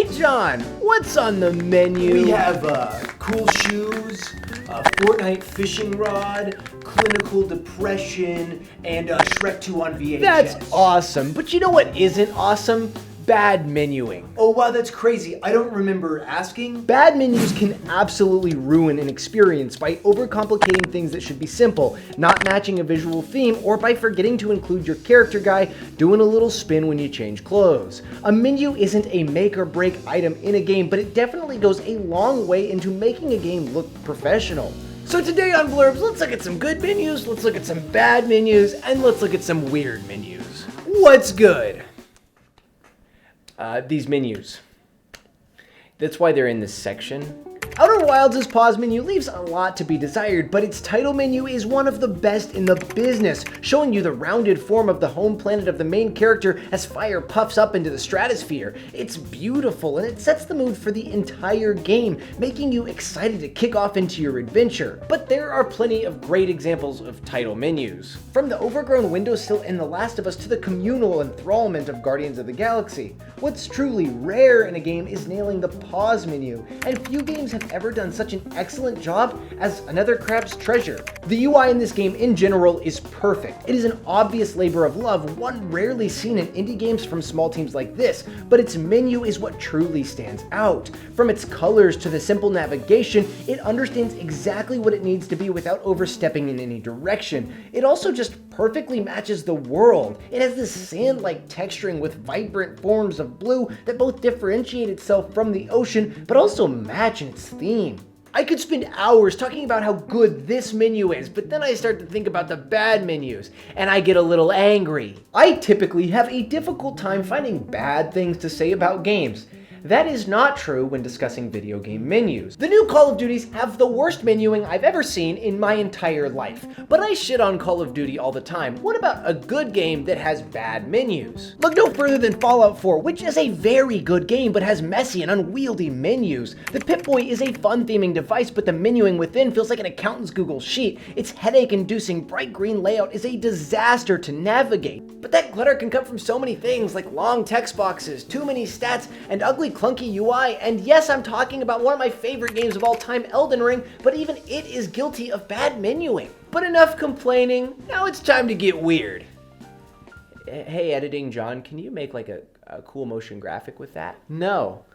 Hey John, what's on the menu? We have cool shoes, Fortnite fishing rod, clinical depression, and Shrek 2 on VHS. That's awesome, but you know what isn't awesome? Bad menuing. Oh wow, that's crazy. I don't remember asking. Bad menus can absolutely ruin an experience by overcomplicating things that should be simple, not matching a visual theme, or by forgetting to include your character guy doing a little spin when you change clothes. A menu isn't a make or break item in a game, but it definitely goes a long way into making a game look professional. So today on Blurbs, let's look at some good menus, let's look at some bad menus, and let's look at some weird menus. What's good? These menus. That's why they're in this section. Outer Wilds' pause menu leaves a lot to be desired, but its title menu is one of the best in the business, showing you the rounded form of the home planet of the main character as fire puffs up into the stratosphere. It's beautiful and it sets the mood for the entire game, making you excited to kick off into your adventure. But there are plenty of great examples of title menus. From the overgrown windowsill in The Last of Us to the communal enthrallment of Guardians of the Galaxy. What's truly rare in a game is nailing the pause menu, and few games have ever done such an excellent job as Another Crab's Treasure. The UI in this game in general is perfect. It is an obvious labor of love, one rarely seen in indie games from small teams like this, but its menu is what truly stands out. From its colors to the simple navigation, it understands exactly what it needs to be without overstepping in any direction. It also just perfectly matches the world. It has this sand-like texturing with vibrant forms of blue that both differentiate itself from the ocean, but also match in its theme. I could spend hours talking about how good this menu is, but then I start to think about the bad menus, and I get a little angry. I typically have a difficult time finding bad things to say about games. That is not true when discussing video game menus. The new Call of Duties have the worst menuing I've ever seen in my entire life. But I shit on Call of Duty all the time. What about a good game that has bad menus? Look no further than Fallout 4, which is a very good game but has messy and unwieldy menus. The Pip-Boy is a fun theming device, but the menuing within feels like an accountant's Google sheet. Its headache-inducing bright green layout is a disaster to navigate. But that clutter can come from so many things like long text boxes, too many stats, and ugly clunky UI, and yes, I'm talking about one of my favorite games of all time, Elden Ring, but even it is guilty of bad menuing. But enough complaining, now it's time to get weird. Hey, editing John, can you make like a cool motion graphic with that? No.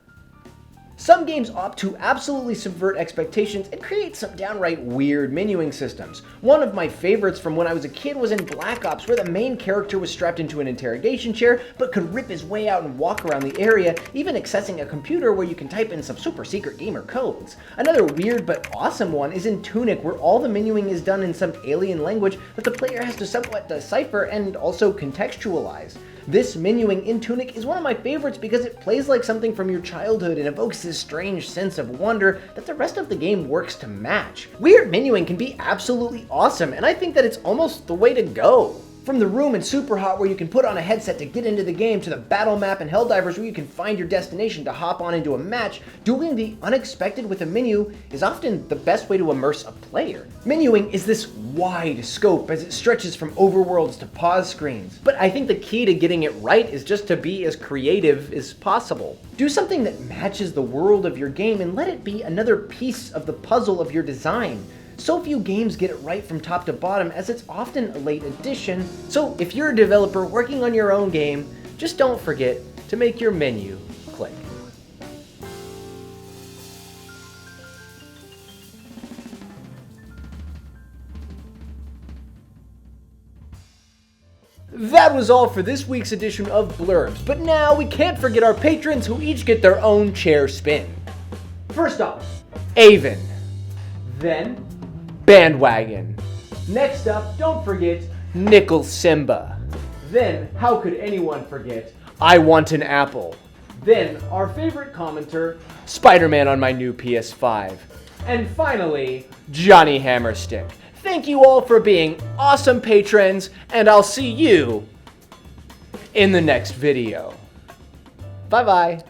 Some games opt to absolutely subvert expectations and create some downright weird menuing systems. One of my favorites from when I was a kid was in Black Ops, where the main character was strapped into an interrogation chair, but could rip his way out and walk around the area, even accessing a computer where you can type in some super secret gamer codes. Another weird but awesome one is in Tunic, where all the menuing is done in some alien language that the player has to somewhat decipher and also contextualize. This menuing in Tunic is one of my favorites because it plays like something from your childhood and evokes this strange sense of wonder that the rest of the game works to match. Weird menuing can be absolutely awesome, and I think that it's almost the way to go. From the room in Superhot where you can put on a headset to get into the game, to the battle map in Helldivers where you can find your destination to hop on into a match, doing the unexpected with a menu is often the best way to immerse a player. Menuing is this wide scope as it stretches from overworlds to pause screens. But I think the key to getting it right is just to be as creative as possible. Do something that matches the world of your game and let it be another piece of the puzzle of your design. So few games get it right from top to bottom, as it's often a late addition. So if you're a developer working on your own game, just don't forget to make your menu click. That was all for this week's edition of Blurbs, but now we can't forget our patrons who each get their own chair spin. First off, Avon. Then, Bandwagon. Next up, don't forget Nickel Simba. Then, how could anyone forget I Want an Apple? Then, our favorite commenter, Spider-Man on my new PS5. And finally, Johnny Hammerstick. Thank you all for being awesome patrons, and I'll see you in the next video. Bye-bye.